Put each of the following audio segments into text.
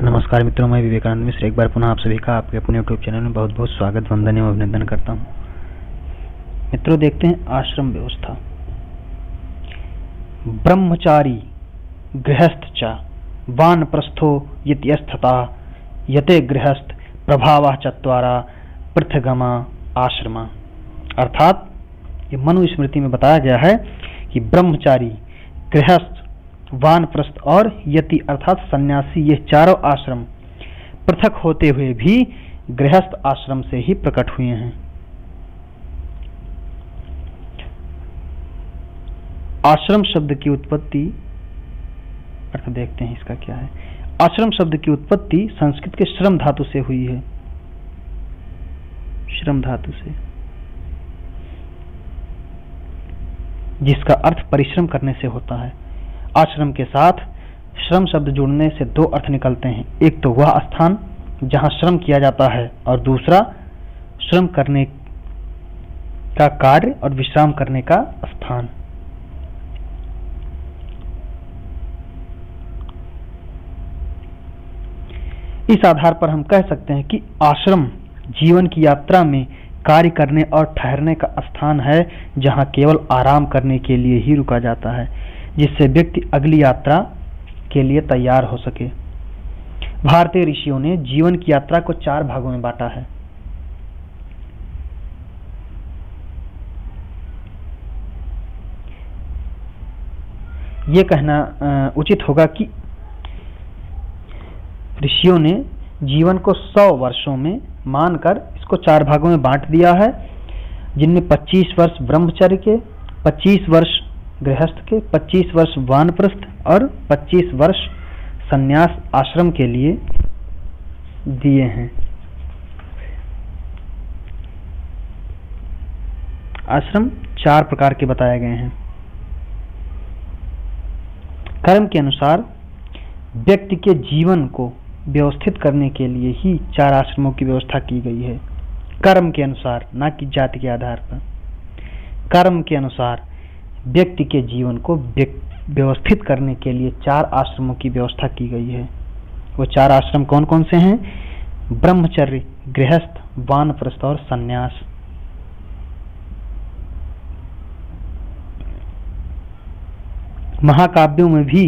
नमस्कार मित्रों, मैं विवेकानंद मिश्र एक बार पुनः आप सभी का आपके अपने यूट्यूब चैनल में बहुत बहुत स्वागत, वंदन एवं अभिनंदन करता हूँ। मित्रों, देखते हैं आश्रम व्यवस्था। ब्रह्मचारी गृहस्थ च वानप्रस्थो यत्यस्थता यते गृहस्थ प्रभावः चत्वारा पृथगमा आश्रमा। अर्थात ये मनुस्मृति में बताया गया है कि ब्रह्मचारी, गृहस्थ, वानप्रस्थ और यति अर्थात सन्यासी, ये चारों आश्रम पृथक होते हुए भी गृहस्थ आश्रम से ही प्रकट हुए हैं। आश्रम शब्द की उत्पत्ति अर्थ देखते हैं इसका क्या है। आश्रम शब्द की उत्पत्ति संस्कृत के श्रम धातु से हुई है। श्रम धातु से, जिसका अर्थ परिश्रम करने से होता है। आश्रम के साथ श्रम शब्द जुड़ने से दो अर्थ निकलते हैं। एक तो वह स्थान जहां श्रम किया जाता है और दूसरा श्रम करने का कार्य और विश्राम करने का स्थान। इस आधार पर हम कह सकते हैं कि आश्रम जीवन की यात्रा में कार्य करने और ठहरने का स्थान है, जहां केवल आराम करने के लिए ही रुका जाता है, जिससे व्यक्ति अगली यात्रा के लिए तैयार हो सके। भारतीय ऋषियों ने जीवन की यात्रा को 4 भागों में बांटा है। ये कहना उचित होगा कि ऋषियों ने जीवन को 100 वर्षों में मानकर इसको 4 भागों में बांट दिया है, जिनमें 25 वर्ष ब्रह्मचर्य के, 25 वर्ष गृहस्थ के, 25 वर्ष वानप्रस्थ और 25 वर्ष सन्यास आश्रम के लिए दिए हैं। आश्रम 4 प्रकार के बताए गए हैं। कर्म के अनुसार व्यक्ति के जीवन को व्यवस्थित करने के लिए ही 4 आश्रमों की व्यवस्था की गई है। कर्म के अनुसार, ना कि जाति के आधार पर। कर्म के अनुसार व्यक्ति के जीवन को व्यवस्थित करने के लिए 4 आश्रमों की व्यवस्था की गई है। वो 4 आश्रम कौन कौन से हैं? ब्रह्मचर्य, गृहस्थ, वानप्रस्थ और सन्यास। महाकाव्यों में भी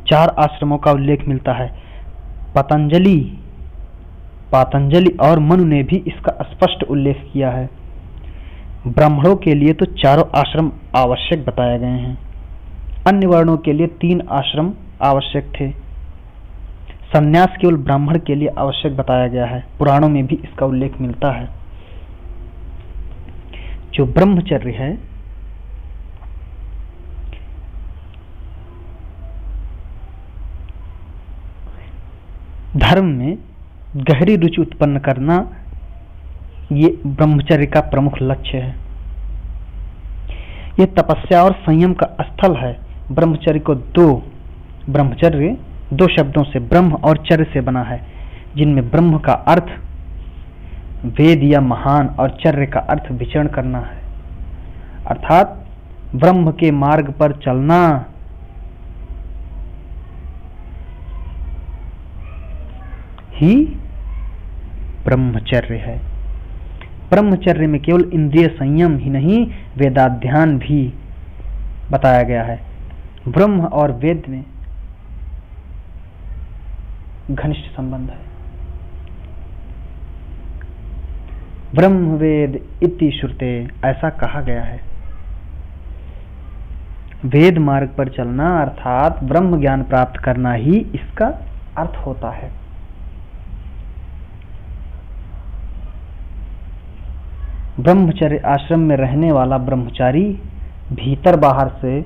4 आश्रमों का उल्लेख मिलता है। पातंजलि और मनु ने भी इसका स्पष्ट उल्लेख किया है। ब्राह्मणों के लिए तो 4 आश्रम आवश्यक बताए गए हैं। अन्य वर्णों के लिए 3 आश्रम आवश्यक थे। सन्यास केवल ब्राह्मण के लिए आवश्यक बताया गया है। पुराणों में भी इसका उल्लेख मिलता है। जो ब्रह्मचर्य है, धर्म में गहरी रुचि उत्पन्न करना, ये ब्रह्मचर्य का प्रमुख लक्ष्य है। ये तपस्या और संयम का स्थल है। ब्रह्मचर्य 2 शब्दों से, ब्रह्म और चर्य से बना है, जिनमें ब्रह्म का अर्थ वेद या महान और चर्य का अर्थ विचरण करना है। अर्थात ब्रह्म के मार्ग पर चलना ही ब्रह्मचर्य है। ब्रह्मचर्य में केवल इंद्रिय संयम ही नहीं, वेदाध्ययन भी बताया गया है। ब्रह्म और वेद में घनिष्ठ संबंध है। ब्रह्म वेद इति श्रुते, ऐसा कहा गया है। वेद मार्ग पर चलना अर्थात ब्रह्म ज्ञान प्राप्त करना ही इसका अर्थ होता है। ब्रह्मचर्य आश्रम में रहने वाला ब्रह्मचारी भीतर बाहर से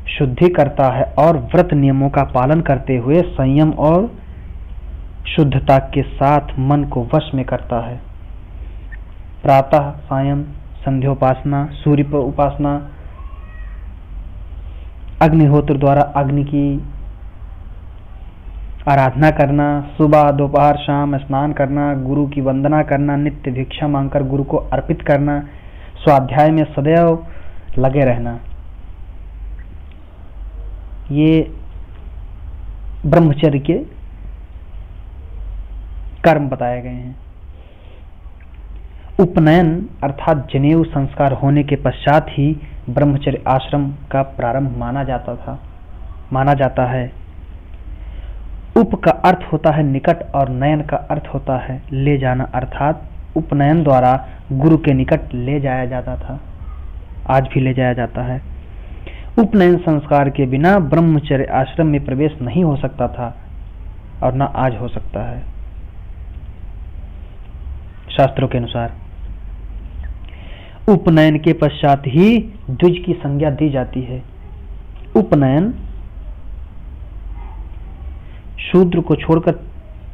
शुद्धि करता है और व्रत नियमों का पालन करते हुए संयम और शुद्धता के साथ मन को वश में करता है। प्रातः, सायं, संध्योपासना, सूर्य उपासना, अग्निहोत्र द्वारा अग्नि की आराधना करना, सुबह दोपहर शाम स्नान करना, गुरु की वंदना करना, नित्य भिक्षा मांगकर गुरु को अर्पित करना, स्वाध्याय में सदैव लगे रहना, ये ब्रह्मचर्य के कर्म बताए गए हैं। उपनयन अर्थात जनेऊ संस्कार होने के पश्चात ही ब्रह्मचर्य आश्रम का प्रारंभ माना जाता है। उप का अर्थ होता है निकट और नयन का अर्थ होता है ले जाना, अर्थात उपनयन द्वारा गुरु के निकट ले जाया जाता था, आज भी ले जाया जाता है। उपनयन संस्कार के बिना ब्रह्मचर्य आश्रम में प्रवेश नहीं हो सकता था और न आज हो सकता है। शास्त्रों के अनुसार उपनयन के पश्चात ही द्विज की संज्ञा दी जाती है। उपनयन शूद्र को छोड़कर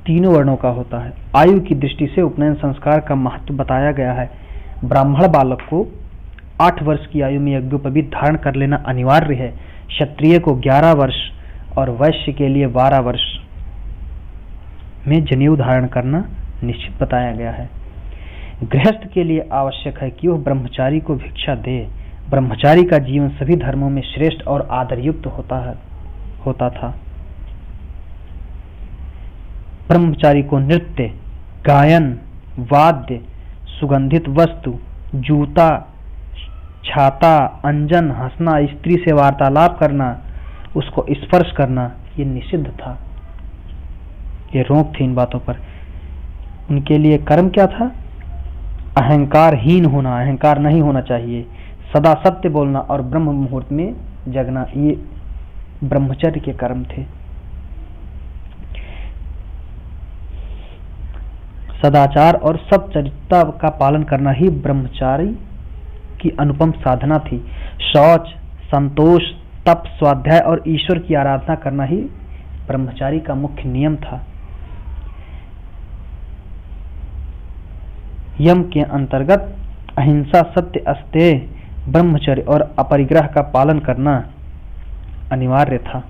तीनों वर्णों का होता है। आयु की दृष्टि से उपनयन संस्कार का महत्व बताया गया है। ब्राह्मण बालक को 8 वर्ष की आयु में यज्ञोपवीत धारण कर लेना अनिवार्य है। क्षत्रिय को 11 वर्ष और वैश्य के लिए 12 वर्ष में जनेऊ धारण करना निश्चित बताया गया है। गृहस्थ के लिए आवश्यक है कि वह ब्रह्मचारी को भिक्षा दे। ब्रह्मचारी का जीवन सभी धर्मों में श्रेष्ठ और आदरयुक्त होता था। ब्रह्मचारी को नृत्य, गायन, वाद्य, सुगंधित वस्तु, जूता, छाता, अंजन, हंसना, स्त्री से वार्तालाप करना, उसको स्पर्श करना, ये निषिद्ध था। ये रोक थी इन बातों पर। उनके लिए कर्म क्या था? अहंकारहीन होना, अहंकार नहीं होना चाहिए, सदा सत्य बोलना और ब्रह्म मुहूर्त में जगना, ये ब्रह्मचर्य के कर्म थे। सदाचार और सच्चरित्रता का पालन करना ही ब्रह्मचारी की अनुपम साधना थी। शौच, संतोष, तप, स्वाध्याय और ईश्वर की आराधना करना ही ब्रह्मचारी का मुख्य नियम था। यम के अंतर्गत अहिंसा, सत्य, अस्तेय, ब्रह्मचर्य और अपरिग्रह का पालन करना अनिवार्य था।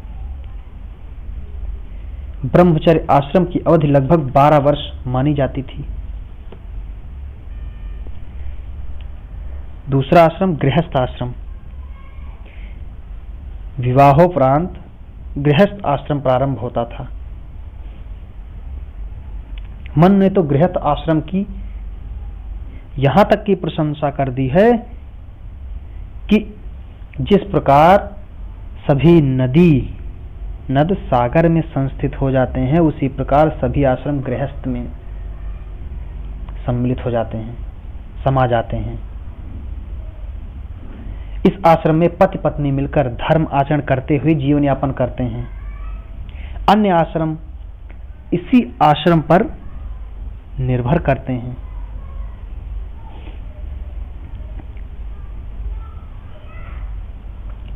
ब्रह्मचर्य आश्रम की अवधि लगभग 12 वर्ष मानी जाती थी। दूसरा आश्रम गृहस्थ आश्रम। विवाहोपरांत गृहस्थ आश्रम प्रारंभ होता था। मन ने तो गृहस्थ आश्रम की यहां तक की प्रशंसा कर दी है कि जिस प्रकार सभी नद सागर में संस्थित हो जाते हैं, उसी प्रकार सभी आश्रम गृहस्थ में सम्मिलित हो जाते हैं, समा जाते हैं। इस आश्रम में पति पत्नी मिलकर धर्म आचरण करते हुए जीवन यापन करते हैं। अन्य आश्रम इसी आश्रम पर निर्भर करते हैं।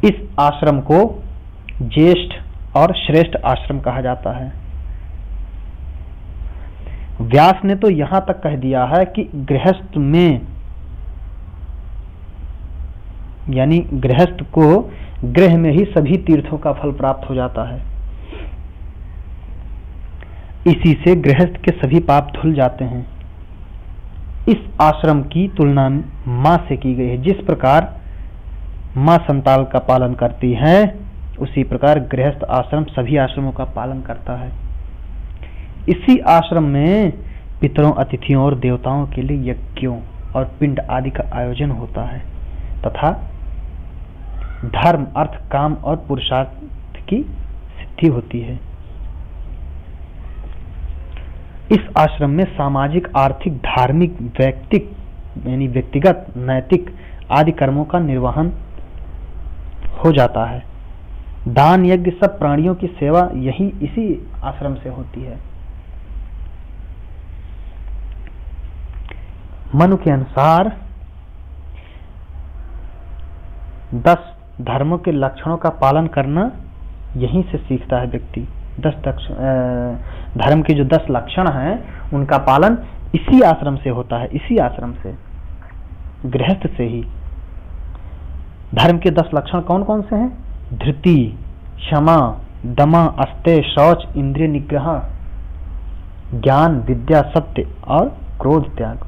इस आश्रम को ज्येष्ठ और श्रेष्ठ आश्रम कहा जाता है। व्यास ने तो यहां तक कह दिया है कि गृहस्थ में यानी गृहस्थ को गृह में ही सभी तीर्थों का फल प्राप्त हो जाता है। इसी से गृहस्थ के सभी पाप धुल जाते हैं। इस आश्रम की तुलना मां से की गई है। जिस प्रकार मां संतान का पालन करती है, उसी प्रकार गृहस्थ आश्रम सभी आश्रमों का पालन करता है। इसी आश्रम में पितरों, अतिथियों और देवताओं के लिए यज्ञों और पिंड आदि का आयोजन होता है तथा धर्म, अर्थ, काम और पुरुषार्थ की सिद्धि होती है। इस आश्रम में सामाजिक, आर्थिक, धार्मिक, व्यक्तिगत, नैतिक आदि कर्मों का निर्वहन हो जाता है। दान, यज्ञ, सब प्राणियों की सेवा इसी आश्रम से होती है। मनु के अनुसार 10 धर्मों के लक्षणों का पालन करना यहीं से सीखता है व्यक्ति। 10 धर्म के जो 10 लक्षण हैं, उनका पालन इसी आश्रम से होता है। इसी आश्रम से, गृहस्थ से ही। धर्म के 10 लक्षण कौन कौन से हैं? धृति, क्षमा, दमा, अस्तेय, शौच, इंद्रिय निग्रह, ज्ञान, विद्या, सत्य और क्रोध त्याग।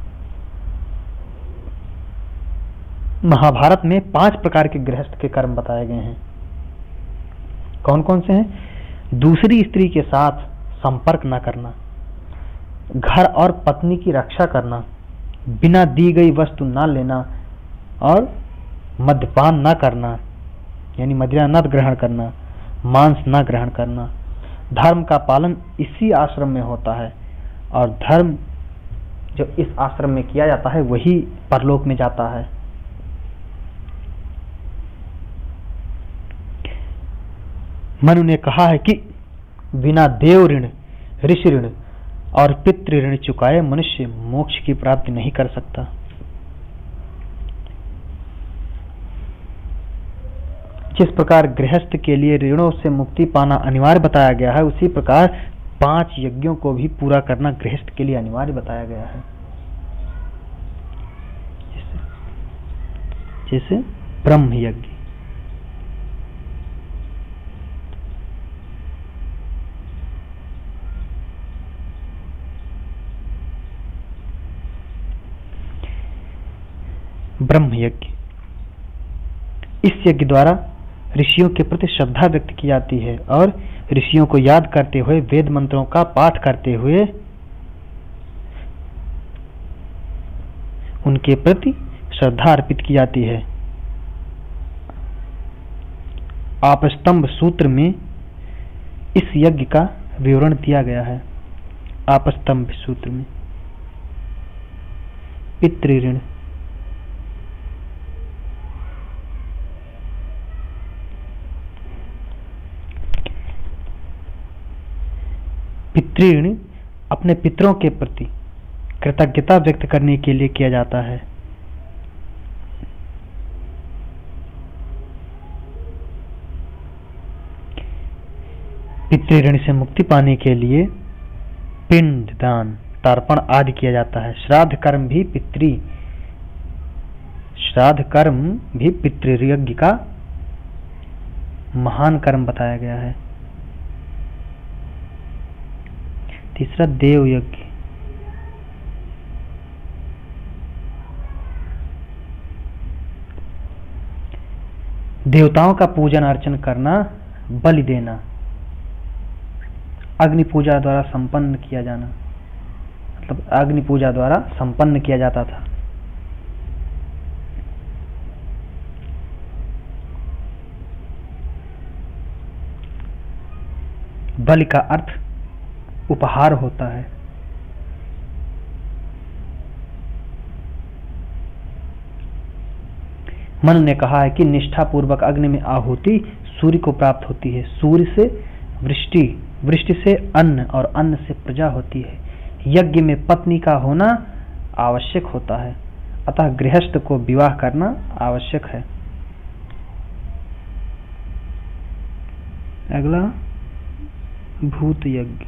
महाभारत में 5 प्रकार के गृहस्थ के कर्म बताए गए हैं। कौन कौन से हैं? दूसरी स्त्री के साथ संपर्क न करना, घर और पत्नी की रक्षा करना, बिना दी गई वस्तु ना लेना और मद्यपान ना करना, यानी मदिरा न ग्रहण करना, मांस न ग्रहण करना। धर्म का पालन इसी आश्रम में होता है और धर्म जो इस आश्रम में किया जाता है वही परलोक में जाता है। मनु ने कहा है कि बिना देव ऋण, ऋषि ऋण और पितृ ऋण चुकाए मनुष्य मोक्ष की प्राप्ति नहीं कर सकता। जिस प्रकार गृहस्थ के लिए ऋणों से मुक्ति पाना अनिवार्य बताया गया है, उसी प्रकार 5 यज्ञों को भी पूरा करना गृहस्थ के लिए अनिवार्य बताया गया है। जैसे ब्रह्म यज्ञ, ब्रह्म यज्ञ, इस यज्ञ द्वारा ऋषियों के प्रति श्रद्धा व्यक्त की जाती है और ऋषियों को याद करते हुए वेद मंत्रों का पाठ करते हुए उनके प्रति श्रद्धा अर्पित की जाती है। आपस्तंभ सूत्र में इस यज्ञ का विवरण दिया गया है। आपस्तंभ सूत्र में पितृ ऋण, पितृ अपने पितरों के प्रति कृतज्ञता व्यक्त करने के लिए किया जाता है। पितृ ऋण से मुक्ति पाने के लिए पिंड दान, तर्पण आदि किया जाता है। श्राद्ध कर्म भी पितृयज्ञ का महान कर्म बताया गया है। तीसरा देव यज्ञ, देवताओं का पूजन अर्चन करना, बलि देना, अग्नि पूजा द्वारा संपन्न किया जाना, मतलब अग्नि पूजा द्वारा संपन्न किया जाता था। बलि का अर्थ उपहार होता है। मन ने कहा है कि निष्ठा पूर्वक अग्नि में आहुति सूर्य को प्राप्त होती है। सूर्य से वृष्टि, वृष्टि से अन्न और अन्न से प्रजा होती है। यज्ञ में पत्नी का होना आवश्यक होता है, अतः गृहस्थ को विवाह करना आवश्यक है। अगला भूत यज्ञ,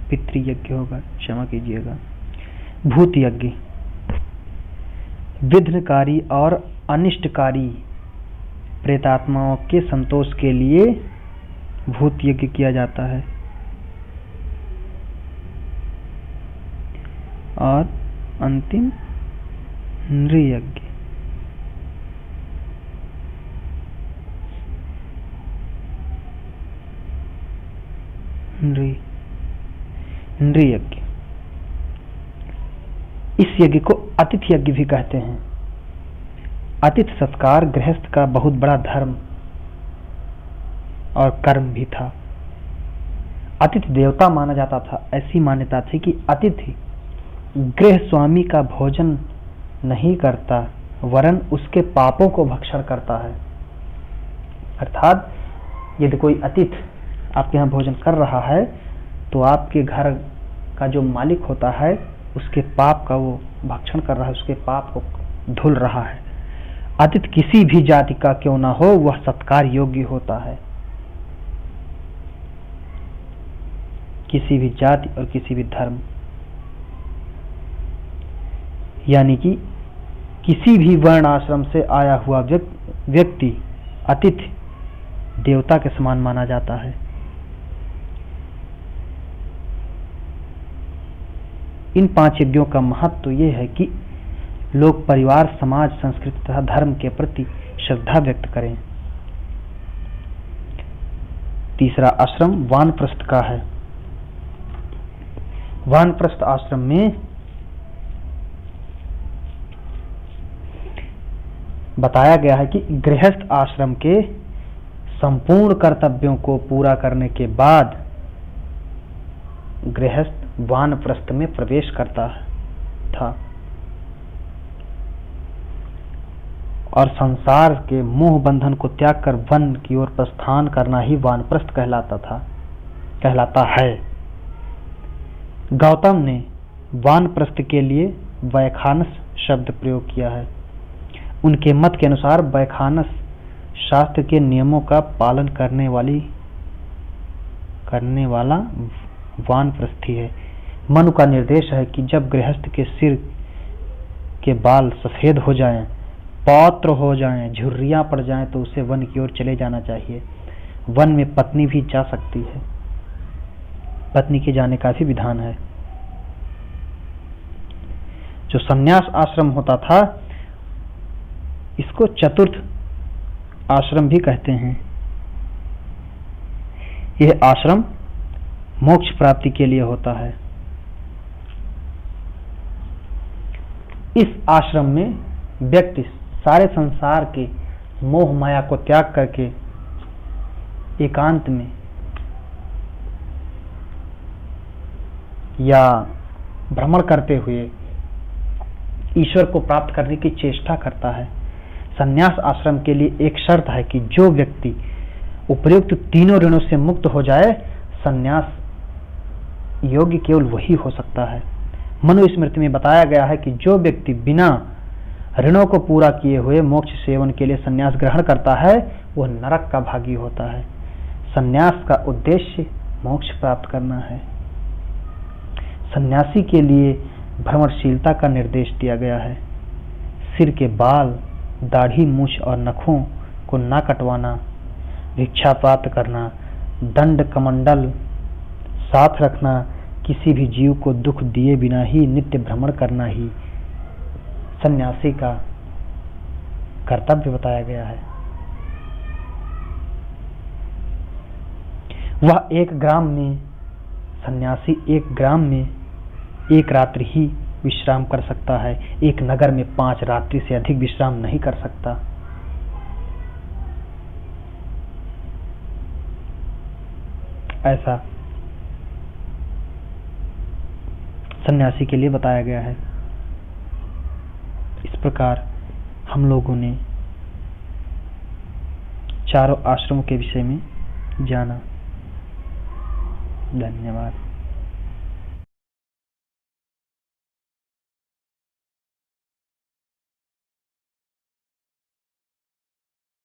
पितृयज्ञ होगा, क्षमा कीजिएगा। भूत यज्ञ विघ्नकारी और अनिष्टकारी प्रेतात्माओं के संतोष के लिए भूत यज्ञ किया जाता है। और अंतिम नृयज्ञ, नृयज्ञ, इस यज्ञ को अतिथि यज्ञ भी कहते हैं। अतिथि सत्कार गृहस्थ का बहुत बड़ा धर्म और कर्म भी था। अतिथि देवता माना जाता था। ऐसी मान्यता थी कि अतिथि गृह स्वामी का भोजन नहीं करता, वरन उसके पापों को भक्षण करता है। अर्थात यदि कोई अतिथि आपके यहाँ भोजन कर रहा है तो आपके घर का जो मालिक होता है उसके पाप का वो भक्षण कर रहा है, उसके पाप को धुल रहा है। अतिथि किसी भी जाति का क्यों ना हो, वह सत्कार योग्य होता है। किसी भी जाति और किसी भी धर्म, यानी कि किसी भी वर्ण आश्रम से आया हुआ व्यक्ति अतिथि देवता के समान माना जाता है। इन 5 यज्ञों का महत्व तो ये है कि लोग परिवार, समाज, संस्कृति तथा धर्म के प्रति श्रद्धा व्यक्त करें। तीसरा आश्रम वानप्रस्थ का है। वानप्रस्थ आश्रम में बताया गया है कि गृहस्थ आश्रम के संपूर्ण कर्तव्यों को पूरा करने के बाद गृहस्थ वानप्रस्थ में प्रवेश करता था और संसार के मोह बंधन को त्याग कर वन की ओर प्रस्थान करना ही वानप्रस्थ कहलाता है। गौतम ने वानप्रस्थ के लिए वैखानस शब्द प्रयोग किया है। उनके मत के अनुसार वैखानस शास्त्र के नियमों का पालन करने वाला वानप्रस्थी है। मनु का निर्देश है कि जब गृहस्थ के सिर के बाल सफेद हो जाएं, पौत्र हो जाएं, झुर्रियां पड़ जाएं तो उसे वन की ओर चले जाना चाहिए। वन में पत्नी भी जा सकती है, पत्नी के जाने का भी विधान है। जो संन्यास आश्रम होता था इसको चतुर्थ आश्रम भी कहते हैं। यह आश्रम मोक्ष प्राप्ति के लिए होता है। इस आश्रम में व्यक्ति सारे संसार के मोह माया को त्याग करके एकांत में या भ्रमण करते हुए ईश्वर को प्राप्त करने की चेष्टा करता है। संन्यास आश्रम के लिए एक शर्त है कि जो व्यक्ति उपर्युक्त तीनों ऋणों से मुक्त हो जाए, संन्यास योग्य केवल वही हो सकता है। मनुस्मृति में बताया गया है कि जो व्यक्ति बिना ऋणों को पूरा किए हुए मोक्ष सेवन के लिए संन्यास ग्रहण करता है वह नरक का भागी होता है। संन्यास का उद्देश्य मोक्ष प्राप्त करना है। सन्यासी के लिए भ्रमणशीलता का निर्देश दिया गया है। सिर के बाल, दाढ़ी, मूछ और नखों को न कटवाना, भिक्षा प्राप्त करना, दंड कमंडल साथ रखना, किसी भी जीव को दुख दिए बिना ही नित्य भ्रमण करना ही सन्यासी का कर्तव्य बताया गया है। सन्यासी एक ग्राम में एक रात्रि ही विश्राम कर सकता है, एक नगर में 5 रात्रि से अधिक विश्राम नहीं कर सकता। ऐसा सन्यासी के लिए बताया गया है। इस प्रकार हम लोगों ने चारों आश्रमों के विषय में जाना। धन्यवाद।